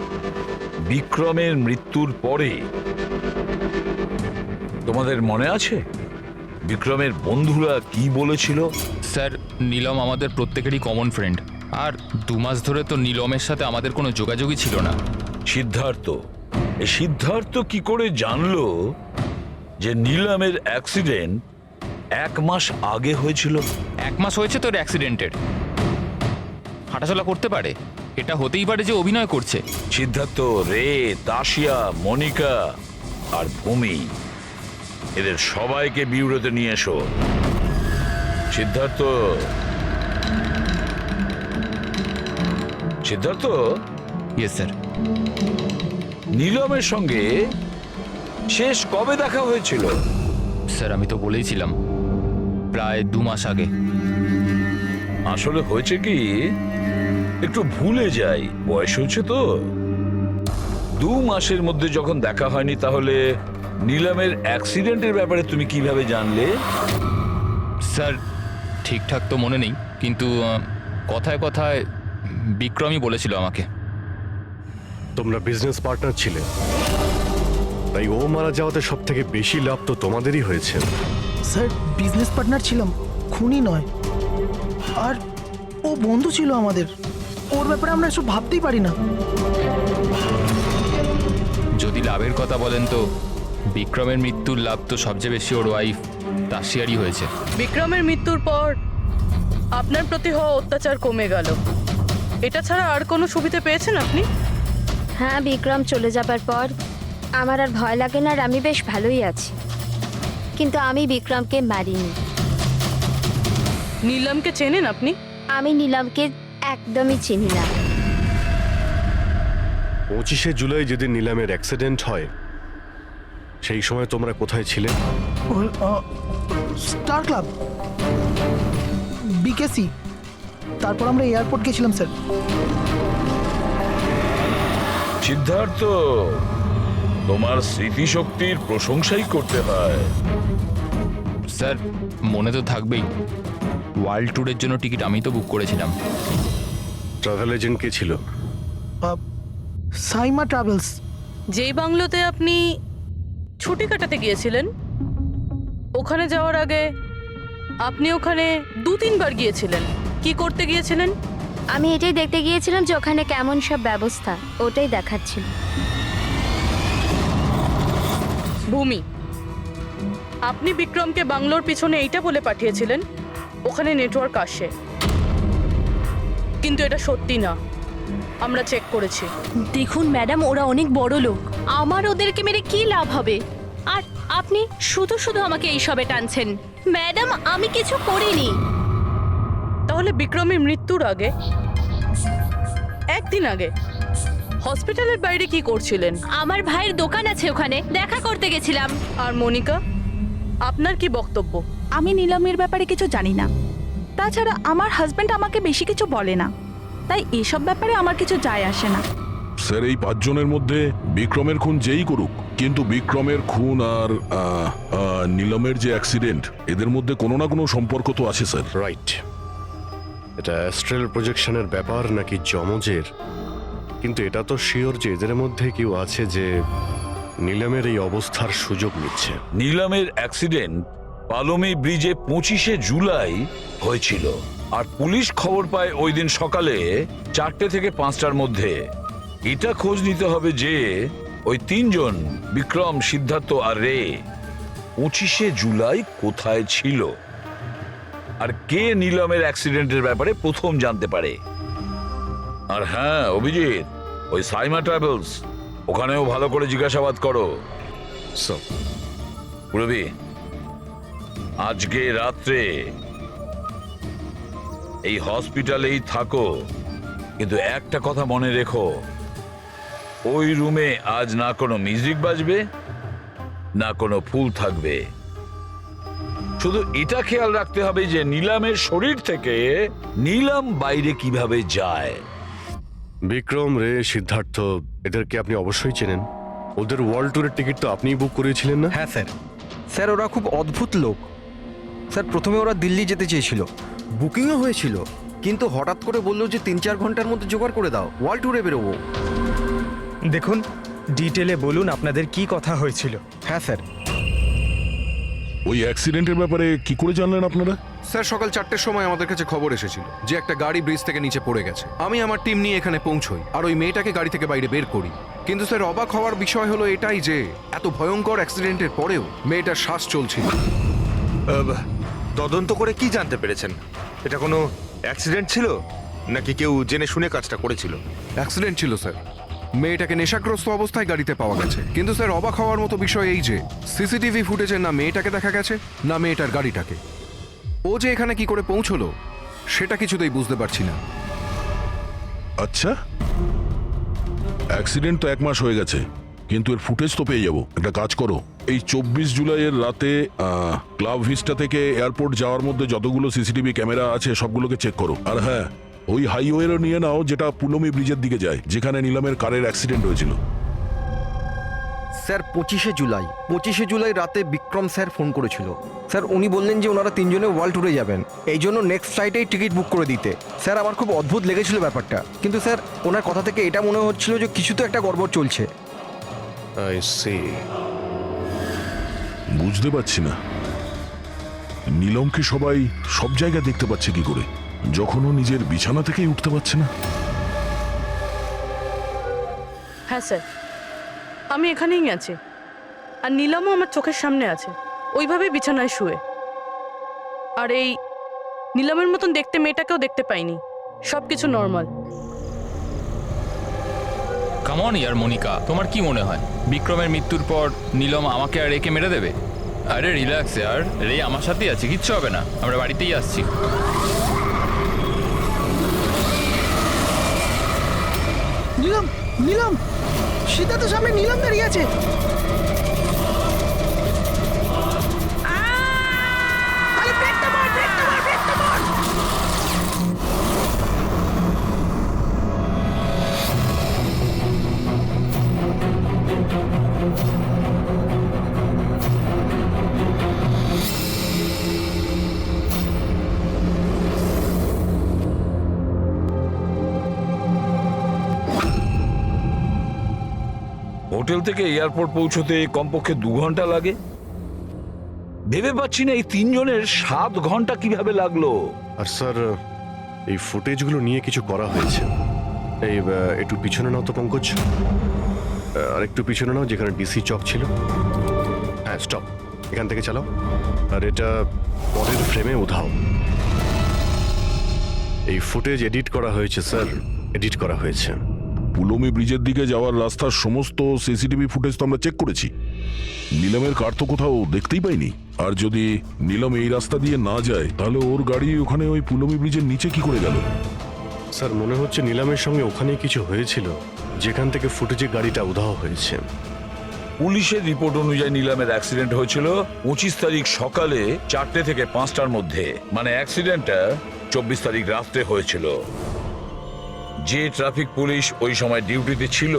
বিক্রমের মৃত্যুর পরে তোমাদের মনে আছে বিক্রমের বন্ধুরা কি বলেছিল? স্যার, নীলম আমাদের প্রত্যেকেরই কমন ফ্রেন্ড, আর 2 মাস ধরে তো নীলমের সাথে আমাদের কোনো যোগাযোগই ছিল না। সিদ্ধার্থ কি করে জানলো যে নীলমের অ্যাক্সিডেন্ট 1 মাস আগে হয়েছিল? 1 মাস হয়েছে তোর অ্যাক্সিডেন্টের। হাঁটাচলা করতে পারে, এটা হতেই পারে যে অভিনয় করছে। সিদ্ধার্থ, রে, তাশিয়া, মনিকা আর ভূমি, এদের সবাইকে বিউরোতে নিয়ে এসো। Siddharth, yes sir. নীলমের সঙ্গে শেষ কবে দেখা হয়েছিল? স্যার, আমি তো বলেইছিলাম, প্রায় 2 মাস আগে। আসলে হয়েছে কি, একটু ভুলে যাই, বয়স হচ্ছে তো। 2 মাসের মধ্যে যখন দেখা হয়নি, তাহলে নীলমের অ্যাক্সিডেন্টের ব্যাপারে তুমি কিভাবে জানলে? স্যার, ঠিকঠাক তো মনে নেই, কিন্তু কথায় কথায় বিক্রমই বলেছিল আমাকে। তোমরা বিজনেস পার্টনার ছিলে, তাই ও মারা যাওয়াতে সব থেকে বেশি লাভ তো তোমাদেরই হয়েছে। স্যার, বিজনেস পার্টনার ছিলাম, খুনি নয়। আর ও বন্ধু ছিল আমাদের। ওর ব্যাপারে আমরা এসব ভাবতেই পারি না। যদি লাভের কথা বলেন তো বিক্রমের মৃত্যুর লাভ তো সবচেয়ে বেশি ওর ওয়াইফ তাশিয়ারই হয়েছে। বিক্রমের মৃত্যুর পর আপনার প্রতি হওয়া অত্যাচার কমে গেল। এটা ছাড়া আর কোনো সুবিধা পেয়েছেন আপনি? হ্যাঁ, বিক্রম চলে যাবার পর আমার আর ভয় লাগে না, আর আমি বেশ ভালোই আছি। কিন্তু আমি বিক্রমকে মারিনি। নীলমকে চেনেন আপনি? আমি নীলমকে একদমই চিনি না। 25শে জুলাই যেদিন নিলামের অ্যাক্সিডেন্ট হয়, সেই সময় তোমরা কোথায় ছিলে? স্টার ক্লাব, বিকেসি, তারপর আমরা এয়ারপোর্ট গেছিলাম স্যার। সিদ্ধার্থ, তোমার স্মৃতিশক্তির প্রশংসাই করতে হয়। স্যার, মনে তো থাকবেই, ওয়ার্ল্ড ট্যুরের জন্য টিকিট আমি তো বুক করেছিলাম। ট্রাভেল এজেন্ট কে ছিল? সাইমা ট্রাভেলস। যেই বাংলোতে আপনি ছুটি কাটাতে গিয়েছিলেন, ওখানে যাওয়ার আগে আপনি ওখানে 2-3 বার গিয়েছিলেন। কি করতে গিয়েছিলেন? আমি এটাই দেখতে গিয়েছিলাম যে ওখানে কেমন সব ব্যবস্থা, ওটাই দেখাচ্ছিল। ভূমি, আপনি বিক্রমকে বাংলোর পিছনে এইটা বলে পাঠিয়েছিলেন ওখানে নেটওয়ার্ক আসে, কিন্তু এটা সত্যি না। আমরা চেক করেছি। দেখুন ম্যাডাম, ওরা অনেক বড় লোক, আমার ওদেরকে মেরে কি লাভ হবে? আর আপনি শুধু শুধু আমাকে এইসবে টানছেন। ম্যাডাম, আমি কিছু করিনি। তাহলে বিক্রমের মৃত্যুর আগে, একদিন আগে হসপিটালের বাইরে কি করছিলেন? আমার ভাইয়ের দোকান আছে, ওখানে দেখা করতে গেছিলাম। আর মনিকা, আপনার কি বক্তব্য? আমি নীলমের ব্যাপারে কিছু জানি না। তাছাড়া আমার হাজব্যান্ড আমাকে বেশি কিছু বলে না, তাই এসব ব্যাপারে আমার কিছু যায় আসে না। স্যার, এই 5 জনের মধ্যে বিক্রমের খুন যেই করুক, কিন্তু বিক্রমের খুন আর নীলমের যে অ্যাক্সিডেন্ট, এদের মধ্যে কোনো না কোনো সম্পর্ক তো আছে স্যার। রাইট। এটা অ্যাস্ট্রাল প্রজেকশনের ব্যাপার নাকি যমজের, কিন্তু এটা তো শিওর যে এদের মধ্যে কেউ আছে যে নীলমের এই অবস্থার সুযোগ নিচ্ছে। নিলামের অ্যাক্সিডেন্ট পালোমি ব্রিজে 25শে জুলাই হয়েছিল, আর পুলিশ খবর পায় ওই দিন সকালে 4টে থেকে 5টার মধ্যে। এটা খোঁজ নিতে হবে যে ওই 3 জন, বিক্রম, সিদ্ধার্থ আর রে, 25শে জুলাই কোথায় ছিল, আর কে নিলামের অ্যাক্সিডেন্টের ব্যাপারে প্রথম জানতে পারে। আর হ্যাঁ অভিজিৎ, ওই সাইমা ট্রাভেলস, ওখানেও ভালো করে জিজ্ঞাসাবাদ করো। পুরবি, আজকে রাত্রে এই হসপিটালেই থাকো, কিন্তু একটা কথা মনে রেখো, ওই রুমে আজ না কোনো মিউজিক বাজবে, না কোনো ফুল থাকবে। শুধু এটা খেয়াল রাখতে হবে যে নিলামের শরীর থেকে নিলাম বাইরে কিভাবে যায়। বিক্রম, রে, সিদ্ধার্থ, এদেরকে আপনি অবশ্যই চেনেন। ওদের ওয়ার্ল্ড ট্যুরের টিকিট তো আপনিই বুক করেছিলেন না? হ্যাঁ স্যার। স্যার, ওরা খুব অদ্ভুত লোক। স্যার, প্রথমে ওরা দিল্লি যেতে চেয়েছিল, বুকিংও হয়েছিল, কিন্তু হঠাৎ করে বললো যে 3-4 ঘন্টার মধ্যে জোগাড় করে দাও, ওয়ার্ল্ড ট্যুরে বেরোবো। দেখুন, ডিটেলে বলুন আপনাদের কি কথা হয়েছিল। হ্যাঁ স্যার। ওই অ্যাক্সিডেন্টের ব্যাপারে কি করে জানলেন আপনারা? স্যার, সকাল 4টের সময় আমাদের কাছে খবর এসেছিল যে একটা গাড়ি ব্রিজ থেকে নিচে পড়ে গেছে। আমি আমার টিম নিয়ে এখানে পৌঁছই আর ওই মেয়েটাকে গাড়ি থেকে বাইরে বের করি। কিন্তু স্যার, অবাক হওয়ার বিষয় হলো এটাই যে এত ভয়ঙ্কর অ্যাক্সিডেন্টের পরেও মেয়েটার শ্বাস চলছিল। তদন্ত করে কি জানতে পেরেছেন? এটা কোনো অ্যাক্সিডেন্ট ছিল নাকি কেউ জেনে শুনে কাজটা করেছিল? অ্যাক্সিডেন্ট ছিল স্যার। মেয়েটাকে নেশাগ্রস্ত অবস্থায় গাড়িতে পাওয়া গেছে। কিন্তু স্যার, অবাক হওয়ার মতো বিষয় এই যে সিসিটিভি ফুটেজে না মেয়েটাকে দেখা গেছে, না মেয়েটার গাড়িটাকে। ও যে এখানে কি করে পৌঁছলো সেটা কিছুতেই বুঝতে পারছি না। আচ্ছা, অ্যাক্সিডেন্ট তো 1 মাস হয়ে গেছে, কিন্তু এর ফুটেজ তো পেয়ে যাবো। একটা কাজ করো, এই 24 জুলাইয়ের রাতে ক্লাব ভিস্টা থেকে এয়ারপোর্ট যাওয়ার মধ্যে যতগুলো সিসিটিভি ক্যামেরা আছে সবগুলোকে চেক করো। আর হ্যাঁ, ওই হাইওয়েরও নিয়ে নাও যেটা পুলমি ব্রিজের দিকে যায়, যেখানে নিলামের কারের অ্যাক্সিডেন্ট হয়েছিল। স্যার, 25শে জুলাই রাতে বিক্রম স্যার ফোন করেছিল। স্যার, উনি বললেন যে ওনারা 3 জনে ওয়ার্ল্ড ট্যুরে যাবেন, এই জন্য নেক্সট ফ্লাইটেই টিকিট বুক করে দিতে। স্যার, আমার খুব অদ্ভুত লেগেছিল ব্যাপারটা, কিন্তু স্যার ওনার কথা থেকে এটা মনে হচ্ছিল যে কিছু তো একটা গড়বড় চলছে। I see. বুঝতে পারছি না নিলমকে সবাই সব জায়গায় দেখতে পাচ্ছে কি করে, যখনও নিজের বিছানা থেকেই উঠতে পারছে না। হ্যাঁ স্যার, আমি এখানেই আছি, আর নীলমও আমার চোখের সামনে আছে, ওইভাবে বিছানায় শুয়ে। আর এই নীলমের মতন দেখতে মেয়েটাকেও দেখতে পাইনি, সবকিছু নর্মাল। কামন ইয়ার মনিকা, তোমার কি মনে হয় বিক্রমের মৃত্যুর পর নীলম আমাকে আর রেকে মেরে দেবে? আরে রিল্যাক্স ইয়ার, রে আমার সাথেই আছে, কিচ্ছু হবে না, আমরা বাড়িতেই আসছি। নীলম, নীলম, সিদ্ধার্থ সামনে নীলম দাঁড়িয়ে আছে। হোটেল থেকে এয়ারপোর্ট পৌঁছতে কমপক্ষে 2 ঘন্টা লাগে। ভেবে পাচ্ছি না এই 3 জনের 7 ঘন্টা কিভাবে লাগলো। আর স্যার এই ফুটেজগুলো নিয়ে কিছু করা হয়েছে। এই একটু পিছনে নাও তো পঙ্কজ, আর একটু পিছনে নাও যেখানে ডিসি চক ছিল। হ্যাঁ স্টপ, এখান থেকে চালাও। আর এটা পরের ফ্রেমে উধাও। এই ফুটেজ এডিট করা হয়েছে স্যার, এডিট করা হয়েছে। পুলমি ব্রিজের দিকে যাওয়ার রাস্তার সমস্ত সিসিটিভি ফুটেজ তো আমরা চেক করেছি। নিলামের কার তো কোথাও দেখতেই পাইনি। আর যদি নিলাম এই রাস্তা দিয়ে না যায় তাহলে ওর গাড়ি ওখানে ওই পুলমি ব্রিজের নিচে কি করে গেল? স্যার মনে হচ্ছে নিলামের সঙ্গে ওখানেই কিছু হয়েছিল, যেখান থেকে ফুটেজে গাড়িটা উধাও হয়েছে। পুলিশের রিপোর্ট অনুযায়ী নিলামের অ্যাক্সিডেন্ট হয়েছিল 25 তারিখ সকালে 4টে থেকে 5টার মধ্যে, মানে অ্যাক্সিডেন্টটা 24 তারিখ রাত্রে হয়েছিল। যে ট্রাফিক পুলিশ ওই সময় ডিউটিতে ছিল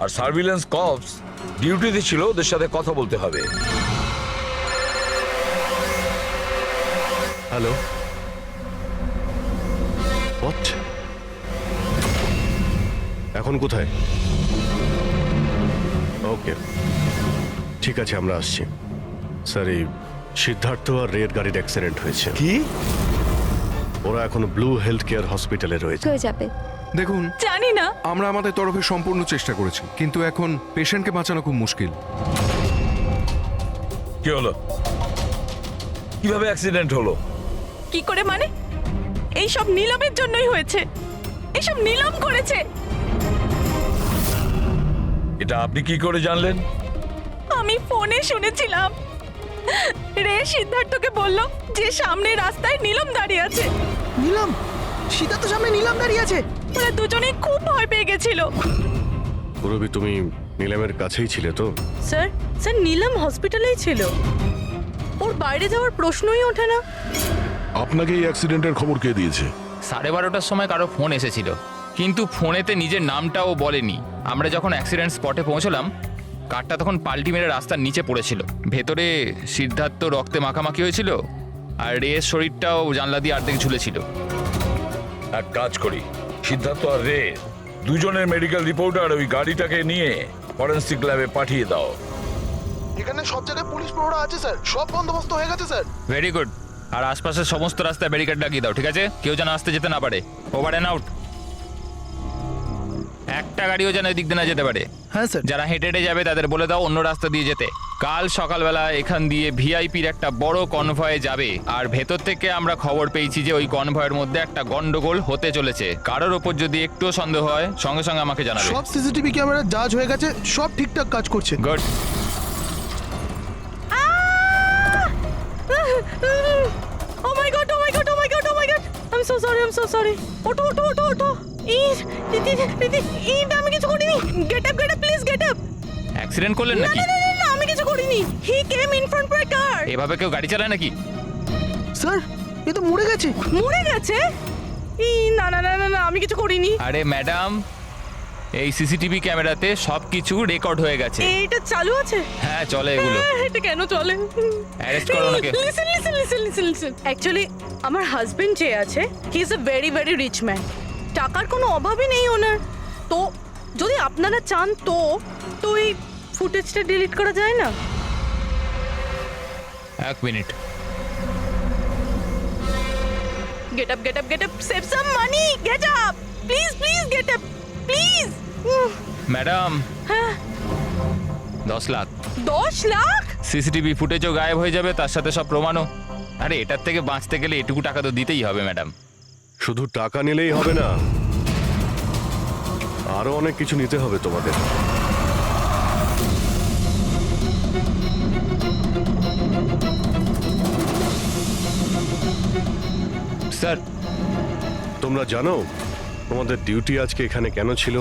আর সার্ভিলেন্স কপস ডিউটিতে ছিল, ওদের সাথে কথা বলতে হবে। Hello, what? এখন কোথায়? ওকে, ঠিক আছে, আমরা আসছি। স্যার এই সিদ্ধার্থ আর রের গাড়ির অ্যাক্সিডেন্ট হয়েছে। কি? ওরা এখন ব্লু হেলথ কেয়ার হসপিটালে রয়েছে। হয়ে যাবে। দেখুন, জানি না। আমরা আমাদের তরফে সম্পূর্ণ চেষ্টা করেছি, কিন্তু এখন পেশেন্টকে বাঁচানো খুব মুশকিল। কি হলো? কিভাবে অ্যাক্সিডেন্ট হলো? কি করে মানে? এইসব নিলামের জন্যই হয়েছে। এইসব নিলাম করেছে। এটা আপনি কি করে জানলেন? আমি ফোনে শুনেছিলাম। রে সিদ্ধার্থকে বলল যে সামনে রাস্তায় নিলাম দাঁড়িয়ে আছে। নিলাম? সিদ্ধার্থ সামনে নিলাম দাঁড়িয়ে আছে? ওরা দুজনেই খুব ভয় পেয়ে গেছিল। পুরবি তুমি নিলামের কাছেই ছিলে তো? স্যার, স্যার নিলাম হসপিটালেই ছিল। ওর বাইরে যাওয়ার প্রশ্নই ওঠে না। আপনাকে এই অ্যাক্সিডেন্টের খবর কে দিয়েছে? 12:30টার সময় কারো ফোন এসেছিল, কিন্তু ফোনেতে নিজের নামটাও বলেনি। আমরা যখন অ্যাক্সিডেন্ট স্পটে পৌঁছলাম, কারটা তখন পাল্টি মেরে রাস্তার নিচে পড়েছিল। ভেতরে সিদ্ধার্থ রক্তে মাখামাখি হয়েছিল, আর রের শরীরটাও জানলা দিয়ে অর্ধেক ঝুলেছিল। এক কাজ করি, সিদ্ধার্থ আর রে দুজনের মেডিকেল রিপোর্ট আর ওই গাড়িটাকে নিয়ে ফরেন্সিক ল্যাবে পাঠিয়ে দাও। এখানে সব জায়গায় পুলিশ প্রহরা আছে স্যার, সব বন্দোবস্ত হয়ে গেছে স্যার। Very good. আর আশপাশের সমস্ত রাস্তায় ব্যারিকেড লাগিয়ে দাও, ঠিক আছে? কেউ যেন আসতে যেতে না পারে। Over and out. একটা গাড়িও যেন দিক দিয়ে না যেতে পারে। হ্যাঁ স্যার। যারা হেঁটে হেঁটে যাবে তাদের বলে দাও অন্য রাস্তা দিয়ে যেতে। কাল সকালবেলা এখান দিয়ে ভিআইপির একটা বড় কনভয়ে যাবে, আর ভেতর থেকে আমরা খবর পেয়েছি যে ওই কনভয়ের মধ্যে একটা গন্ডগোল হতে চলেছে। কারোর ওপর যদি একটুও সন্দেহ হয় সঙ্গে সঙ্গে আমাকে জানাবে। সব সিসিটিভি ক্যামেরা জাজ হয়ে গেছে, সব ঠিকঠাক কাজ করছে। Good. Oh my god, oh my god, oh my god, oh my god. I'm so sorry, I'm so sorry. ওঠো ওঠো ওঠো ওঠো। আমি কিছু করিনি। Get up, please get up. Accident করলেন না নাকি? না না না, আমি কিছু করিনি। He came in front of my car. এভাবে কেউ গাড়ি চালায় নাকি? স্যার, এ তো মরে গেছে। মরে গেছে? না না না না না, আমি কিছু করিনি। আরে ম্যাডাম, এই সিসিটিভি ক্যামেরাতে সবকিছু রেকর্ড হয়ে গেছে। এইটা চালু আছে? হ্যাঁ চলে এগুলো। এটা কেন চলে? অ্যারেস্ট করো ওনাকে। লিসেন। অ্যাকচুয়ালি আমার হাজবেন্ড যে আছে, he is a very very rich man. টাকার কোনো অভাবই নেই ওনার। তো যদি আপনারা চান তো এই ফুটেজটা ডিলিট করা যায় না? এক minute. Get up, save some money, get up, please get up, please. Madam, 10 lakh. 10 lakh? CCTV ফুটেজও গায়েব হয়ে যাবে, তার সাথে সব প্রমাণও। আরে এটার থেকে বাঁচতে গেলে এটুকু টাকা তো দিতেই হবে ম্যাডাম। শুধু টাকা নিলেই হবে না, আরো অনেক কিছু নিতে হবে তোমাদের। স্যার, তোমরা জানো তোমাদের ডিউটি আজকে এখানে কেন ছিল?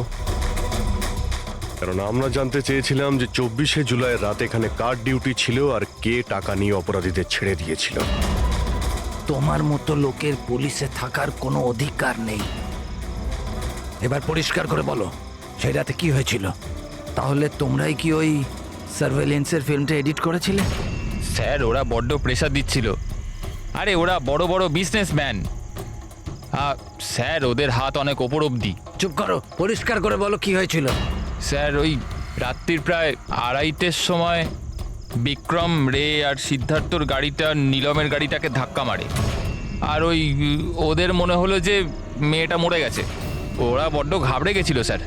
কারণ আমরা জানতে চেয়েছিলাম যে 24শে জুলাই রাত এখানে কার ডিউটি ছিল আর কে টাকা নিয়ে অপরাধীদের ছেড়ে দিয়েছিল। তোমার মতো লোকের পুলিশে থাকার কোনো অধিকার নেই। এবার পরিষ্কার করে বলো, সেই রাতে কি হয়েছিল? তাহলে তোমরাই কি ওই সার্ভেলেন্সের ফিল্মটা এডিট করেছিলে? স্যার, ওরা বড্ড প্রেশার দিচ্ছিল। আরে ওরা বড় বড় বিজনেসম্যান। স্যার, ওদের হাত অনেক ওপর অবধি। চুপ করো, পরিষ্কার করে বলো কি হয়েছিল। স্যার, ওই রাত্রির প্রায় 2:30-টের সময় বিক্রম, রে আর সিদ্ধার্থর গাড়িটা নীলমের গাড়িটাকে ধাক্কা মারে। আর ওদের মনে হলো যে মেয়েটা মরে গেছে। ওরা বড্ড ঘাবড়ে গেছিল স্যার।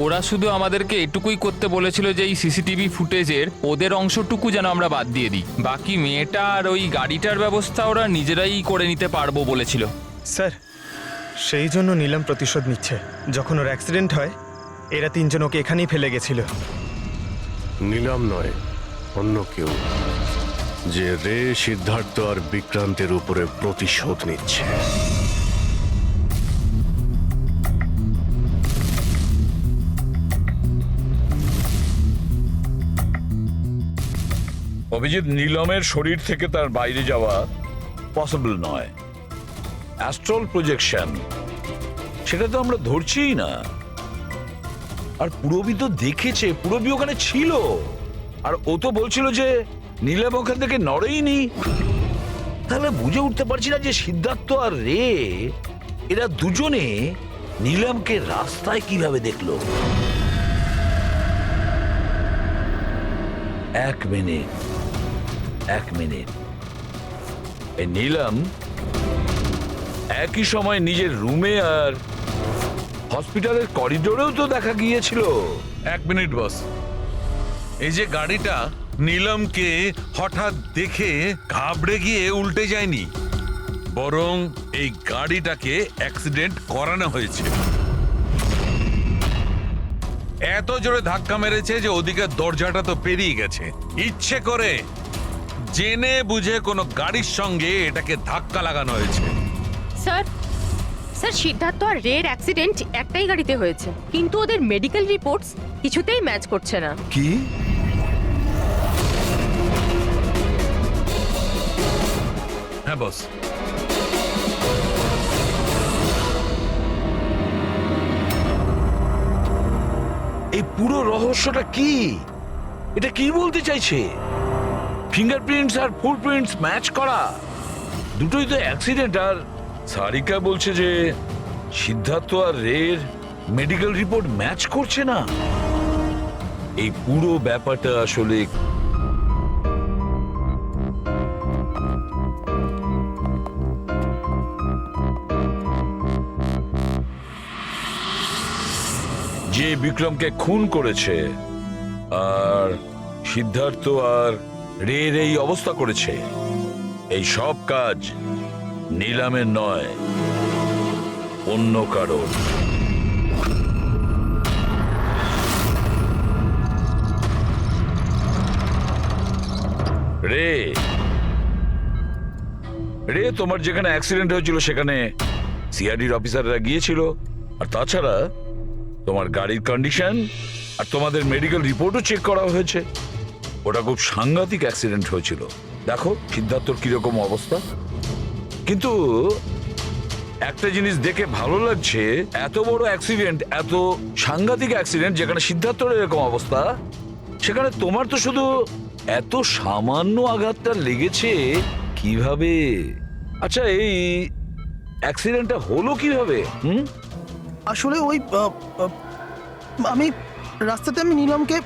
ওরা শুধু আমাদেরকে এটুকুই করতে বলেছিল যে এই সিসিটিভি ফুটেজের ওদের অংশটুকু যেন আমরা বাদ দিয়ে দিই, বাকি মেয়েটা আর ওই গাড়িটার ব্যবস্থা ওরা নিজেরাই করে নিতে পারবো বলেছিল। স্যার, সেই জন্য নীলম প্রতিশোধ নিচ্ছে। যখন ওর অ্যাক্সিডেন্ট হয় এরা তিনজন ওকে এখানেই ফেলে গেছিল। নিলাম নয়, অন্য কেউ, যে রে, সিদ্ধার্থ আর বিক্রান্তের উপরে প্রতিশোধ নিচ্ছে। অভিজিৎ, নীলমের শরীর থেকে তার বাইরে যাওয়া পসিবল নয়। অ্যাস্ট্রাল প্রজেকশন, সেটা তো আমরা ধরছিই না। আর পুরবি তো দেখেছে, পুরবি ওখানে ছিল, আর ও তো বলছিল যে নীলম ওখান থেকে নড়েইনি। তাহলে বুঝে উঠতে পারছি না যে সিদ্ধার্থ আর রে এরা দুজনে নীলমকে রাস্তায় কিভাবে দেখলো। এক মিনিট, এই নীলম একই সময় নিজের রুমে আর হসপিটালের করিডোরেও তো দেখা গিয়েছিল। 1 মিনিট বস, এই যে গাড়িটা নীলমকে হঠাৎ দেখে ঘাবড়ে গিয়ে উল্টে যায়নি, বরং এই গাড়িটাকে অ্যাক্সিডেন্ট করানো হয়েছে। এত জোরে ধাক্কা মেরেছে যে ওদিকে দরজাটা তো পেরিয়ে গেছে। ইচ্ছে করে জেনে বুঝে কোনো গাড়ির সঙ্গে এটাকে ধাক্কা লাগানো হয়েছে। স্যার, সিদ্ধার্থ আর রের অ্যাক্সিডেন্ট একটাই গাড়িতে হয়েছে, কিন্তু ওদের মেডিকেল রিপোর্টস কিছুতেই ম্যাচ করছে না। কি? হ্যাঁ বস, এই পুরো রহস্যটা কি? এটা কি বলতে চাইছে? ফিঙ্গারপ্রিন্টস আর ফুটপ্রিন্টস ম্যাচ করা, দুটোই তো অ্যাক্সিডেন্ট। আর সারিকা বলছে যে সিদ্ধার্থ আর রের মেডিকেল রিপোর্ট ম্যাচ করছে না। এই পুরো ব্যাপারটা আসলে যে বিক্রমকে খুন করেছে আর সিদ্ধার্থ আর রের এই অবস্থা করেছে, এই সব কাজ নীলামের নয়, অন্য কারণ। রে তোমার যেখানে অ্যাক্সিডেন্ট হয়েছিল সেখানে সিআইডির অফিসাররা গিয়েছিল। আর তাছাড়া তোমার গাড়ির কন্ডিশন আর তোমাদের মেডিকেল রিপোর্টও চেক করা হয়েছে। ওটা খুব সাংঘাতিক অ্যাক্সিডেন্ট হয়েছিল। দেখো সিদ্ধার্থর কিরকম অবস্থা। কিন্তু একটা জিনিস দেখে ভালো লাগছে, এত বড় অ্যাক্সিডেন্ট, এত সাংঘাতিক অ্যাক্সিডেন্ট যেখানে সিদ্ধার্থর এরকম অবস্থা, সেখানে তোমার তো শুধু এত সামান্য আঘাতটা লেগেছে কিভাবে? আচ্ছা, এই অ্যাক্সিডেন্টটা হলো কিভাবে? আসলে ওই আমি রাস্তাতে নীলমকে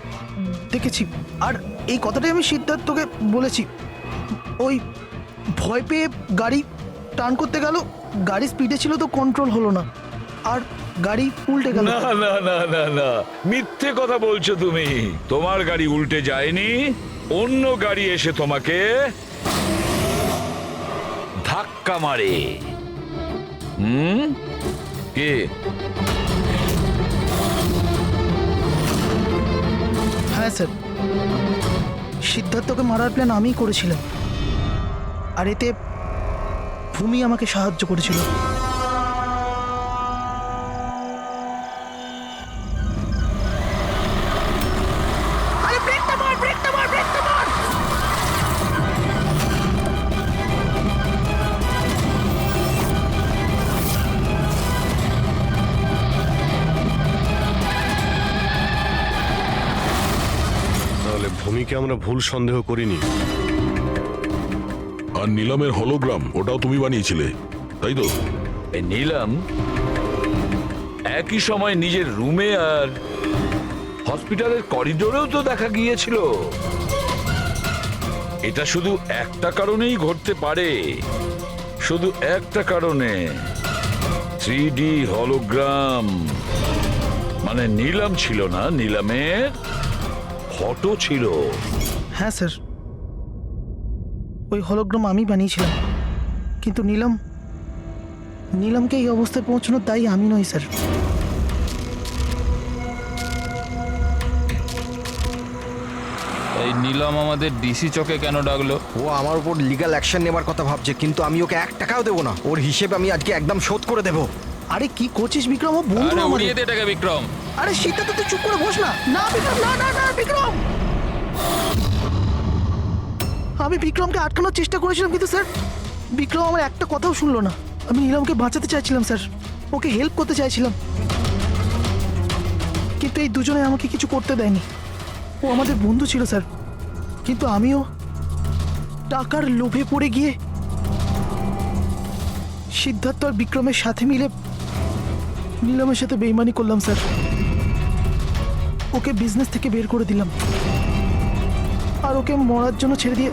দেখেছি, আর এই কথাটাই আমি সিদ্ধার্থকে বলেছি। ওই ভয় পেয়ে গাড়ি টার্ন করতে গেল, গাড়ি স্পিডে ছিল তো কন্ট্রোল হলো না, আর গাড়ি উল্টে গেল। না না না না না, মিথ্যে কথা বলছো তুমি। তোমার গাড়ি উল্টে যায়নি, অন্য গাড়ি এসে তোমাকে ধাক্কা মারে। কে? হ্যাঁ স্যার, সিদ্ধার্থকে মারার প্ল্যান আমিই করেছিলাম, আর এতে ভূমি আমাকে সাহায্য করেছিল। ভূমিকে আমরা ভুল সন্দেহ করিনি। আর নীলমের হলোগ্রাম, ওটাও তুমি বানিয়েছিলে, তাই তো? নীলম একই সময় নিজের রুমে আর হসপিটালের করিডোরেও তো দেখা গিয়েছিল। এটা শুধু একটা কারণেই ঘটতে পারে, শুধু একটা কারণে। 3D হলোগ্রাম, মানে নিলাম ছিল না, নিলামের ফটো ছিল। হ্যাঁ স্যার, ওই হলোগ্রাম আমি বানিয়েছিলাম, কিন্তু নীলমকে এই অবস্থায় পৌঁছানোর দায়ী আমি নই স্যার। এই নিলাম আমাদের ডিসি চকে কেন ডাকলো? ও আমার উপর লিগ্যাল অ্যাকশন নেবার কথা ভাবছে, কিন্তু আমি ওকে 1 টাকাও দেবো না। ওর হিসেব আমি আজকে একদম শোধ করে দেবো। আরে কি করছিস বিক্রম? ও বন্ধু আরে আমাদের। উড়িয়ে দে এটাকে বিক্রম। আরে সিদ্ধার্থ, তুই চুপ করে বস না। না বিক্রম, না না না বিক্রম। আমি বিক্রমকে আটকানোর চেষ্টা করেছিলাম, কিন্তু স্যার বিক্রম আমার একটা কথাও শুনলো না। আমি নীলমকে বাঁচাতে চাইছিলাম স্যার, ওকে হেল্প করতে চাইছিলাম, কিন্তু এই দুজনে আমাকে কিছু করতে দেয়নি। ও আমাদের বন্ধু ছিল স্যার, কিন্তু আমিও টাকার লোভে পড়ে গিয়ে সিদ্ধার্থ আর বিক্রমের সাথে মিলে নীলমের সাথে বেইমানি করলাম স্যার। ওকে বিজনেস থেকে বের করে দিলাম, আর ওকে মরার জন্য ছেড়ে দিয়ে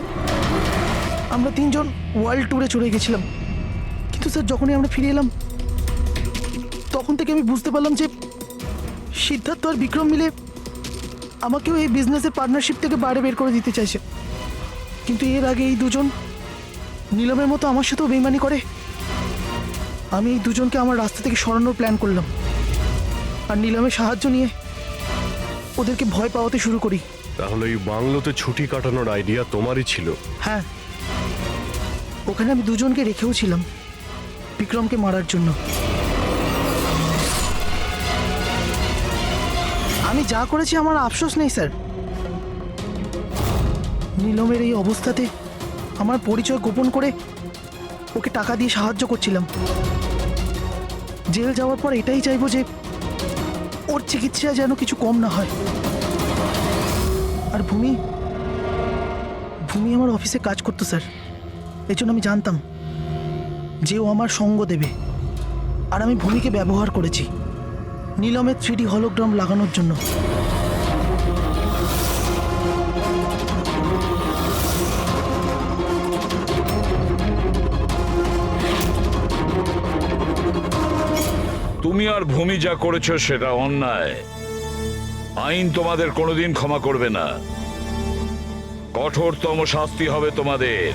আমরা 3 জন ওয়ার্ল্ড ট্যুরে চলে গেছিলাম। কিন্তু স্যার যখনই আমরা ফিরে এলাম, তখন থেকে আমি বুঝতে পারলাম যে সিদ্ধার্থ আর বিক্রম মিলে আমাকেও এই বিজনেসের পার্টনারশিপ থেকে বাইরে বের করে দিতে চাইছে। কিন্তু এর আগে এই দুজন নীলমের মতো আমার সাথেও বেইমানি করে। আমি এই দুজনকে আমার রাস্তা থেকে সরানোর প্ল্যান করলাম, আর নীলমের সাহায্য নিয়ে ওদেরকে ভয় পাওয়াতে শুরু করি। তাহলে এই বাংলোতে ছুটি কাটানোর আইডিয়া তোমারই ছিল? হ্যাঁ, ওখানে আমি দুজনকে রেখেও ছিলাম বিক্রমকে মারার জন্য। আমি যা করেছি আমার আফসোস নেই স্যার। নীলমের এই অবস্থাতে আমার পরিচয় গোপন করে ওকে টাকা দিয়ে সাহায্য করছিলাম। জেল যাওয়ার পর এটাই চাইবো যে ওর চিকিৎসায় যেন কিছু কম না হয়। আর ভূমি আমার অফিসে কাজ করতো স্যার, এই জন্য আমি জানতাম যে ও আমার সঙ্গ দেবে। আর আমি ভূমিকে ব্যবহার করেছি নীলমের 3D হলোগ্রাম লাগানোর জন্য। তুমি আর ভূমি যা করেছো সেটা অন্যায়। আইন তোমাদের কোনোদিন ক্ষমা করবে না, কঠোরতম শাস্তি হবে তোমাদের।